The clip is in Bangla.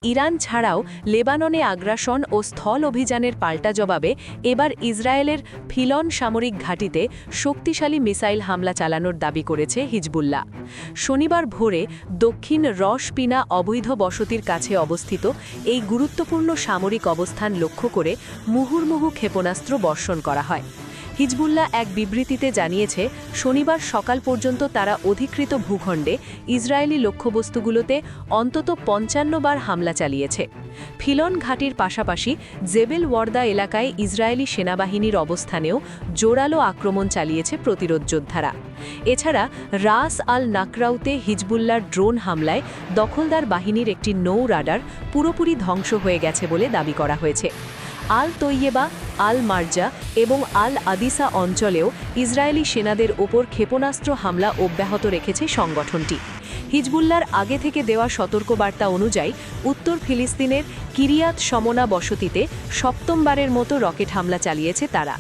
ইরান ছাড়াও লেবাননে আগ্রাসন ও স্থল অভিযানের পাল্টা জবাবে এবার ইসরায়েলের ফিলন সামরিক ঘাঁটিতে শক্তিশালী মিসাইল হামলা চালানোর দাবি করেছে হিজবুল্লাহ। শনিবার ভোরে দক্ষিণ রশ-পিনা অবৈধ বসতির কাছে অবস্থিত এই গুরুত্বপূর্ণ সামরিক অবস্থান লক্ষ্য করে মুহুর্মুহু ক্ষেপণাস্ত্র বর্ষণ করা হয়। হিজবুল্লাহ এক বিবৃতিতে জানিয়েছে, শনিবার সকাল পর্যন্ত তারা অধিকৃত ভূখণ্ডে ইসরায়েলি লক্ষ্যবস্তুগুলোতে অন্তত ৫৫ বার হামলা চালিয়েছে। ফিলন ঘাটির পাশাপাশি জেবেল ওয়ার্দা এলাকায় ইসরায়েলি সেনাবাহিনীর অবস্থানেও জোরালো আক্রমণ চালিয়েছে প্রতিরোধ যোদ্ধারা। এছাড়া রাস আল নাকরাউতে হিজবুল্লাহর ড্রোন হামলায় দখলদার বাহিনীর একটি নৌ রাডার পুরোপুরি ধ্বংস হয়ে গেছে বলে দাবি করা হয়েছে। আল তৈয়েবা, আল মার্জা এবং আল আদিসা অঞ্চলেও ইসরায়েলি সেনাদের ওপর ক্ষেপণাস্ত্র হামলা অব্যাহত রেখেছে সংগঠনটি। হিজবুল্লাহর আগে থেকে দেওয়া সতর্কবার্তা অনুযায়ী উত্তর ফিলিস্তিনের কিরিয়াত শমনা বসতিতে সপ্তমবারের মতো রকেট হামলা চালিয়েছে তারা।